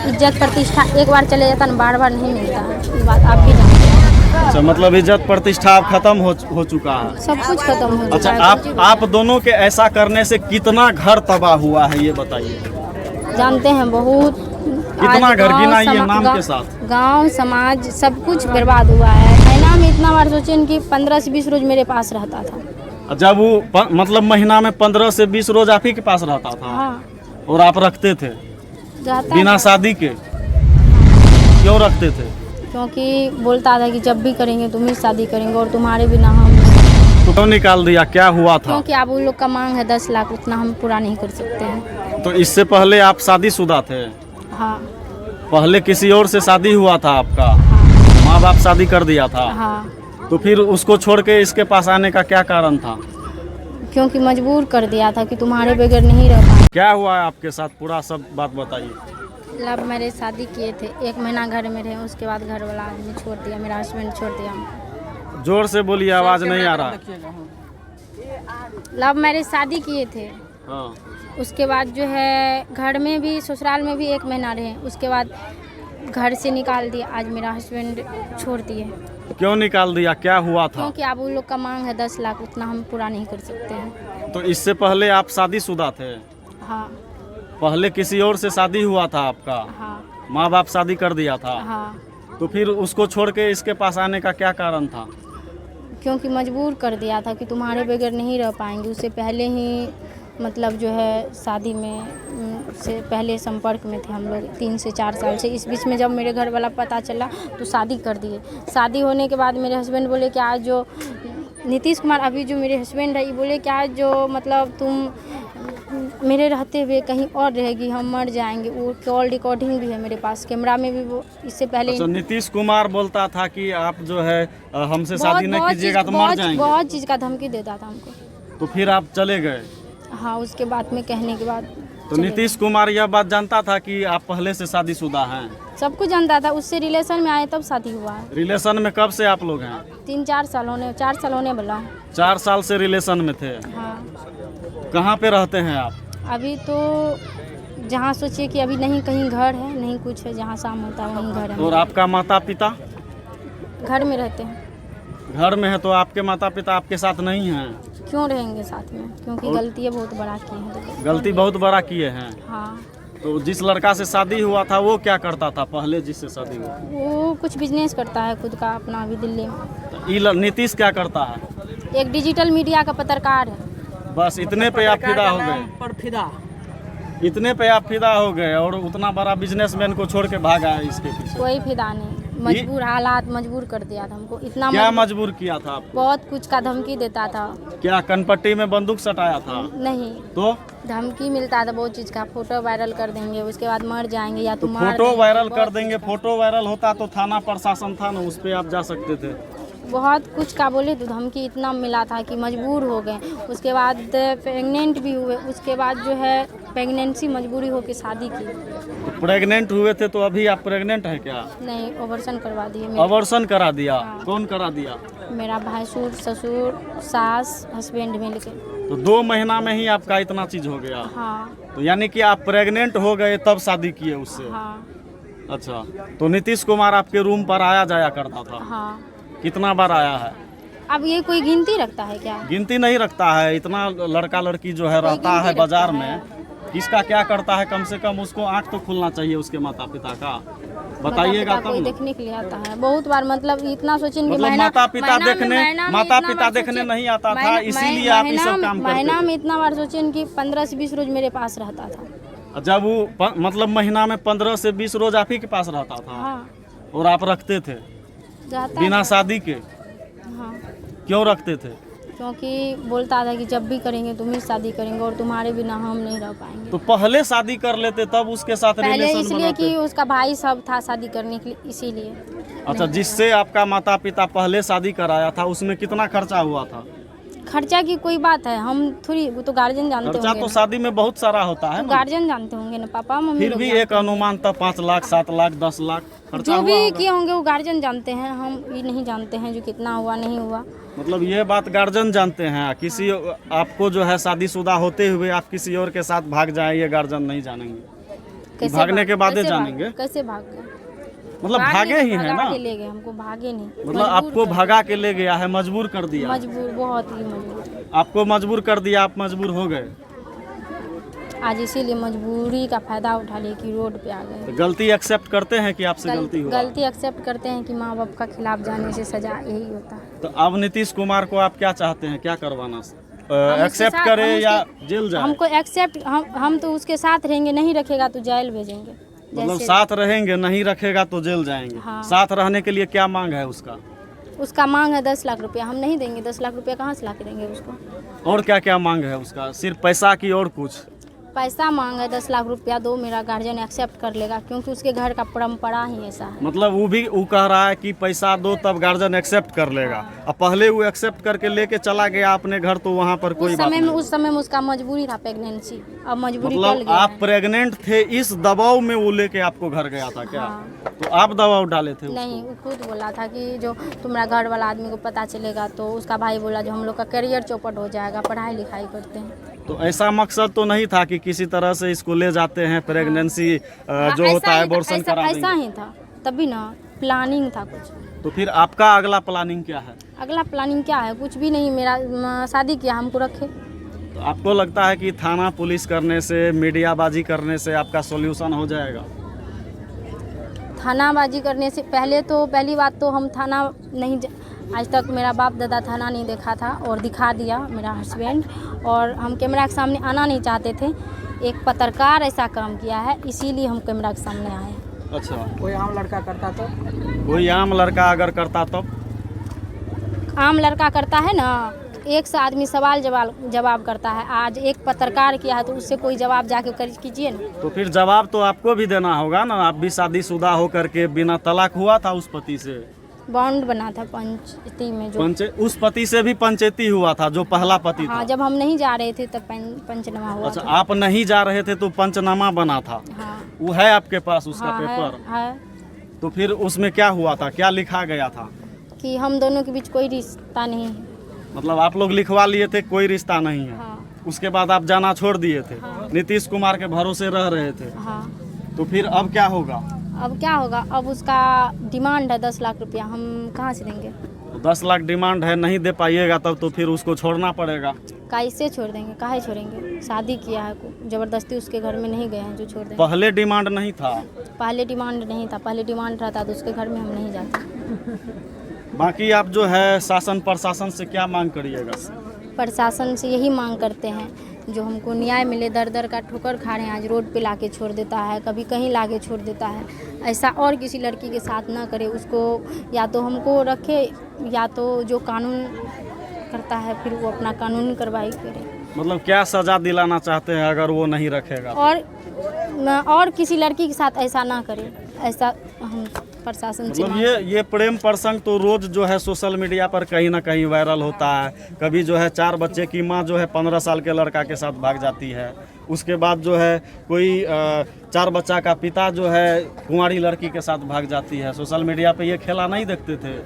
इज्जत प्रतिष्ठा एक बार चले जाता ना, बार बार नहीं मिलता है। ये बात आप भी जानते हैं। अच्छा, मतलब इज्जत प्रतिष्ठा अब खत्म हो चुका है। सब कुछ खत्म हो अच्छा, चुका है। आप दोनों के ऐसा करने से कितना घर तबाह हुआ है ये बताइए। जानते हैं बहुत। कितना घर गिनाइए नाम के साथ। गांव समाज सब कुछ बर्बाद हुआ है। महीना में इतना बार सोचे कि 15 से 20 रोज मेरे पास रहता था। जब वो मतलब महीना में 15 से 20 रोज आप ही के पास रहता था। हाँ, और आप रखते थे रहता बिना था। शादी के? क्यों रखते थे? क्योंकि बोलता था कि जब भी करेंगे तुम ही शादी करेंगे और तुम्हारे बिना हम। तो क्यों निकाल दिया, क्या हुआ था? क्योंकि अब उन लोग का मांग है 10 लाख, उतना हम पूरा नहीं कर सकते हैं। तो इससे पहले आप शादीशुदा थे? हाँ पहले किसी और से शादी हुआ था आपका? हाँ माँ बाप शादी कर दिया था? हाँ। तो फिर उसको छोड़ के इसके पास आने का क्या कारण था? क्योंकि मजबूर कर दिया था कि तुम्हारे बगैर नहीं रह पाए। क्या हुआ है आपके साथ, पूरा सब बात बताइए। लव मैरिज शादी किए थे, 1 महीना घर में रहे, उसके बाद घर वाला आदमी छोड़ दिया, मेरा हस्बैंड छोड़ दिया। जोर से बोलिए, आवाज नहीं आ रहा। लव मैरिज शादी किए थे, हाँ। उसके बाद जो है घर में भी ससुराल में भी 1 महीना रहे, उसके बाद घर से निकाल दिया। आज मेरा हस्बैंड छोड़ दिए। क्यों निकाल दिया, क्या हुआ था? क्योंकि अब उन लोग का मांग है 10 लाख, उतना हम पूरा नहीं कर सकते हैं। तो इससे पहले आप शादीशुदा थे? हाँ पहले किसी और से शादी हुआ था आपका? हाँ माँ बाप शादी कर दिया था? हाँ। तो फिर उसको छोड़ के इसके पास आने का क्या कारण था? क्योंकि मजबूर कर दिया था कि तुम्हारे बगैर नहीं रह पाएंगे। उससे पहले ही मतलब जो है शादी में से पहले संपर्क में थे हम लोग 3 से 4 साल से। इस बीच में जब मेरे घर वाला पता चला तो शादी कर दिए। शादी होने के बाद मेरे हस्बैंड बोले कि आज जो नीतीश कुमार अभी जो मेरे हस्बैंड है, ये बोले कि आज जो मतलब तुम मेरे रहते हुए कहीं और रहेगी, हम मर जाएंगे। वो कॉल रिकॉर्डिंग भी है मेरे पास, कैमरा में भी। वो इससे पहले अच्छा, नीतीश कुमार बोलता था कि आप जो है हमसे शादी नहीं कीजिएगा तो मर जाएंगे। बहुत चीज़ का धमकी देता था हमको। तो फिर आप चले गए? हाँ, उसके बाद में कहने के बाद तो नीतीश कुमार यह बात जानता था कि आप पहले से शादीशुदा हैं? सब कुछ जानता था। उससे रिलेशन में आए तब शादी हुआ है। रिलेशन में कब से आप लोग हैं? 4 साल होने वाला। 4 साल से रिलेशन में थे? हाँ। कहाँ पे रहते हैं आप? अभी तो जहाँ सोचिए कि अभी नहीं कहीं घर है, नहीं कुछ है, जहाँ शाम होता है वहीं घर है। और आपका माता पिता? घर में रहते हैं। घर में है तो आपके माता पिता आपके साथ नहीं हैं? क्यों रहेंगे साथ में? क्योंकि गलती बहुत बड़ा की है। गलती बहुत बड़ा किए हैं। हाँ। तो जिस लड़का से शादी हुआ था वो क्या करता था पहले जिससे शादी हुआ? वो कुछ बिजनेस करता है खुद का अपना, अभी दिल्ली में। नीतीश क्या करता है? एक डिजिटल मीडिया का पत्रकार है। बस इतने पे आप फिदा हो गए? इतने पे आप फिदा हो गए और उतना बड़ा बिजनेसमैन को छोड़ के भागा है इसके पीछे? कोई फिदा नहीं, मजबूर, हालात मजबूर कर दिया था हमको। इतना क्या मजबूर किया था आपको? बहुत कुछ का धमकी देता था। क्या कनपट्टी में बंदूक सटाया था? नहीं, तो धमकी मिलता था बहुत चीज़ का। फोटो वायरल कर देंगे, उसके बाद मर जाएंगे या तो तुम मार फोटो देंगे। वायरल कर देंगे। फोटो वायरल होता तो थाना प्रशासन था ना, उस पे आप जा सकते थे। बहुत कुछ का बोले तो धमकी इतना मिला था कि मजबूर हो गए। उसके बाद प्रेग्नेंट भी हुए। उसके बाद जो है प्रेगनेंसी मजबूरी हो के शादी की। तो प्रेग्नेंट हुए थे तो अभी आप प्रेग्नेंट है क्या? नहीं, ऑपरेशन करवा दिए। अबॉर्शन करा दिया? हाँ। कौन करा दिया? मेरा भासुर, ससुर, सास, हस्बैंड मिल के। तो 2 महीना में ही आपका इतना चीज हो गया? हाँ तो यानी कि आप प्रेग्नेंट हो गए तब शादी किए उससे? हाँ अच्छा, तो नीतीश कुमार आपके रूम पर आया जाया करता था? हाँ। कितना बार आया है? अब ये कोई गिनती रखता है क्या? गिनती नहीं रखता है। इतना लड़का लड़की जो है रहता है गिनती बाजार रखता में, है। किसका क्या करता है कम से कम उसको आँख तो खुलना चाहिए उसके माता पिता का। बताइएगा माता-पिता कोई तब ना। देखने के लिए आता है बहुत बार। मतलब इतना सोचें कि मतलब माता पिता देखने नहीं आता था, इसीलिए आप ये सब काम करते महीना थे। में इतना बार सोचें कि 15 से 20 रोज मेरे पास रहता था। जब वो मतलब महीना में 15 से 20 रोज आप ही के पास रहता था? हाँ, और आप रखते थे रहता बिना था। शादी के? हाँ, क्यों रखते थे? क्योंकि बोलता था कि जब भी करेंगे तुम ही शादी करेंगे और तुम्हारे बिना हम नहीं रह पाएंगे। तो पहले शादी कर लेते तब उसके साथ पहले रिलेशन इसलिए बनाते? कि उसका भाई सब था शादी करने के लिए, इसीलिए। अच्छा, जिससे आपका माता पिता पहले शादी कराया था उसमें कितना खर्चा हुआ था? खर्चा की कोई बात है, हम थोड़ी, वो तो गार्जियन जानते खर्चा होंगे तो ना। शादी में बहुत सारा होता है ना। गार्जियन जानते होंगे ना, पापा मम्मी फिर लोग भी जानते एक अनुमान तब 5 लाख 7 लाख 10 लाख खर्चा जो हुआ भी होगा। किए होंगे वो गार्जियन जानते हैं। हम ये नहीं जानते हैं जो कितना हुआ नहीं हुआ। मतलब ये बात गार्जियन जानते हैं। किसी आपको जो है शादीशुदा होते हुए आप किसी और के साथ भाग जाए ये गार्जियन नहीं जानेंगे? कैसे भागने के बाद ही कैसे जानेंगे? कैसे भाग गए? मतलब भागे ही है भगा ना? के ले गए हमको, भागे नहीं। मतलब आपको भगा के ले गया है, मजबूर कर दिया। मजबूर, बहुत ही मजबूर। आपको मजबूर कर दिया, आप मजबूर हो गए। आज इसीलिए मजबूरी का फायदा उठा लिए कि रोड पे आ गए। तो गलती एक्सेप्ट करते हैं कि आपसे गलती हुआ? गलती एक्सेप्ट करते हैं कि माँ बाप का खिलाफ जाने से सजा यही होता है। तो अब नीतीश कुमार को आप क्या चाहते हैं, क्या करवाना? एक्सेप्ट करे या जेल जाए? हमको एक्सेप्ट, हम तो उसके साथ रहेंगे, नहीं रखेगा तो जेल भेजेंगे। मतलब साथ रहेंगे, नहीं रखेगा तो जेल जाएंगे। हाँ। साथ रहने के लिए क्या मांग है उसका? उसका मांग है 10 लाख रुपया। हम नहीं देंगे 10 लाख रुपया, कहाँ से ला के देंगे उसको? और क्या क्या मांग है उसका? सिर्फ पैसा की और कुछ? पैसा मांग है 10 लाख रुपया दो, मेरा गार्जियन एक्सेप्ट कर लेगा, क्योंकि उसके घर का परंपरा ही ऐसा है। मतलब वो कह रहा है कि पैसा दो तब गार्जियन एक्सेप्ट कर लेगा। अब पहले वो एक्सेप्ट करके लेके चला गया अपने घर, तो वहाँ पर कोई बात नहीं। उस समय में उसका मजबूरी था, प्रेगनेंसी। अब मजबूरी टल मतलब गया आप है। प्रेग्नेंट थे, इस दबाव में वो लेके आपको घर गया था क्या? हाँ। तो आप दबाव डाले थे उसको? नहीं, वो खुद बोला था कि जो तुम्हारा घर वाला आदमी को पता चलेगा तो उसका भाई बोला जो हम लोग का करियर चौपट हो जाएगा, पढ़ाई लिखाई करते हैं। तो ऐसा मकसद तो नहीं था कि किसी तरह से इसको ले जाते हैं, प्रेगनेंसी जो ऐसा होता है ही था, अबॉर्शन करा ऐसा देंगे? ही था तभी ना, प्लानिंग था कुछ। तो फिर आपका अगला प्लानिंग क्या है? अगला प्लानिंग क्या है? कुछ भी नहीं। मेरा शादी किया, हमको रखे। तो आपको लगता है कि थाना पुलिस करने से, मीडियाबाजी करने से आपका सॉल्यूशन हो जाएगा? थानाबाजी करने से पहली बात तो हम थाना नहीं आज तक मेरा बाप दादा थाना नहीं देखा था, और दिखा दिया मेरा हस्बैंड, और हम कैमरा के सामने आना नहीं चाहते थे। एक पत्रकार ऐसा काम किया है, इसीलिए हम कैमरा के सामने आए। अच्छा, कोई आम लड़का करता तो? कोई आम लड़का अगर करता तब? आम लड़का करता है ना, एक से आदमी सवाल जवाब करता है। आज एक पत्रकार किया है तो उससे कोई जवाब जाके कीजिए ना। तो फिर जवाब तो आपको भी देना होगा ना। आप भी शादीशुदा होकर के बिना तलाक हुआ था उस पति से? बॉन्ड बना था पंचायती में जो उस पति से भी पंचायती हुआ था जो पहला पति हाँ, था? जब हम नहीं जा रहे थे तब पंचनामा हुआ अच्छा, था। आप नहीं जा रहे थे तो पंचनामा बना था? हाँ, वो है आपके पास उसका हाँ, पेपर? है। तो फिर उसमें क्या हुआ था, क्या लिखा गया था? कि हम दोनों के बीच कोई रिश्ता नहीं है। मतलब आप लोग लिखवा लिए थे कोई रिश्ता नहीं है? हाँ, उसके बाद आप जाना छोड़ दिए थे? हाँ। नीतीश कुमार के भरोसे रह रहे थे? हाँ। तो फिर अब क्या होगा? अब क्या होगा? अब उसका डिमांड है 10 लाख रुपया, हम कहाँ से देंगे? तो 10 लाख डिमांड है, नहीं दे पाइएगा तब तो फिर उसको छोड़ना पड़ेगा। कैसे छोड़ देंगे? काहे छोड़ेंगे? शादी किया है, जबरदस्ती उसके घर में नहीं गए हैं जो छोड़ दें। पहले डिमांड नहीं था? पहले डिमांड नहीं था। पहले डिमांड रहता तो उसके घर में हम नहीं जाते। बाकी आप जो है शासन प्रशासन से क्या मांग करिएगा? प्रशासन से यही मांग करते हैं जो हमको न्याय मिले। दर दर का ठोकर खा रहे हैं, आज रोड पे लाके छोड़ देता है, कभी कहीं लाके छोड़ देता है। ऐसा और किसी लड़की के साथ ना करे। उसको या तो हमको रखे, या तो जो कानून करता है फिर वो अपना कानूनी कार्रवाई करे। मतलब क्या सजा दिलाना चाहते हैं अगर वो नहीं रखेगा? और किसी लड़की के साथ ऐसा ना करे, ऐसा हम प्रशासन से मतलब ये प्रेम प्रसंग तो रोज जो है सोशल मीडिया पर कहीं ना कहीं वायरल होता है। कभी जो है 4 बच्चे की माँ जो है 15 साल के लड़का के साथ भाग जाती है। उसके बाद जो है कोई 4 बच्चा का पिता जो है कुंवारी लड़की के साथ भाग जाती है। सोशल मीडिया पे ये खेला नहीं देखते थे?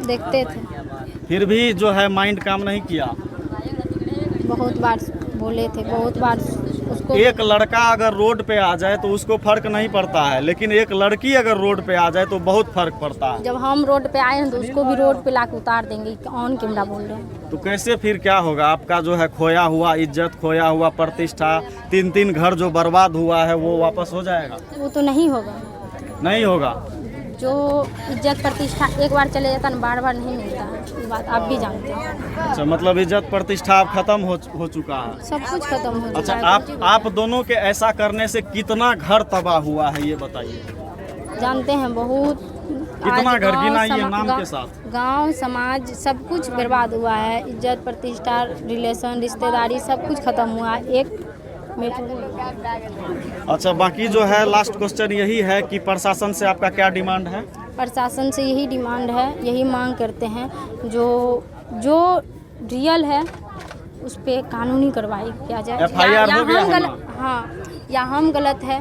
देखते थे। फिर भी जो है माइंड काम नहीं किया? बहुत बार बोले थे, बहुत बार उसको। एक लड़का अगर रोड पे आ जाए तो उसको फर्क नहीं पड़ता है, लेकिन एक लड़की अगर रोड पे आ जाए तो बहुत फर्क पड़ता है। जब हम रोड पे आए हैं तो उसको भी रोड पे लाके उतार देंगे। ऑन कैमरा बोल रहे हैं। तो कैसे फिर क्या होगा? आपका जो है खोया हुआ इज्जत, खोया हुआ प्रतिष्ठा, 3 बार घर जो बर्बाद हुआ है वो वापस हो जाएगा? वो तो नहीं होगा। नहीं होगा। जो इज्जत प्रतिष्ठा एक बार चले जाता है, बार बार नहीं मिलता है। ये बात आप भी जानते हैं। अच्छा, मतलब इज्जत प्रतिष्ठा अब खत्म हो चुका है? सब कुछ खत्म हो चुका अच्छा, है। आप दोनों के ऐसा करने से कितना घर तबाह हुआ है ये बताइए? जानते हैं बहुत। कितना घर गिनाइए नाम के साथ? गांव समाज सब कुछ बर्बाद हुआ है। इज्जत प्रतिष्ठा, रिलेशन, रिश्तेदारी सब कुछ खत्म हुआ है। एक अच्छा, बाकी जो है लास्ट क्वेश्चन यही है कि प्रशासन से आपका क्या डिमांड है? प्रशासन से यही डिमांड है, यही मांग करते हैं जो रियल है उस पर कानूनी कार्रवाई किया जाए। FIR हो गया है ना? हाँ, या हम गलत है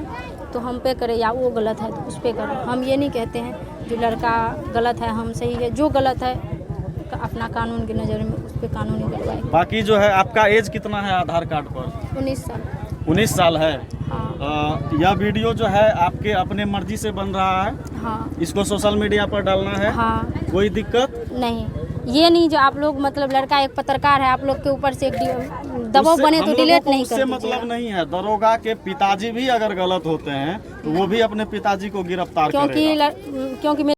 तो हम पे करें, या वो गलत है तो उस पे करें। हम ये नहीं कहते हैं जो लड़का गलत है हम सही है। जो गलत है अपना कानून की नज़र में उस पर कानूनी कार्रवाई। बाकी जो है आपका एज कितना है आधार कार्ड पर? 19 साल। 19 साल है। हाँ। यह वीडियो जो है आपके अपने मर्जी से बन रहा है, हाँ इसको सोशल मीडिया पर डालना है, हाँ कोई दिक्कत नहीं, ये नहीं जो आप लोग मतलब लड़का एक पत्रकार है, आप लोग के ऊपर से एक दबाव उससे बने हम तो लोगों डिलीट को नहीं उससे कर मतलब दीजिएगा। नहीं है। दरोगा के पिताजी भी अगर गलत होते हैं तो वो भी अपने पिताजी को गिरफ्तार करेगा। क्योंकि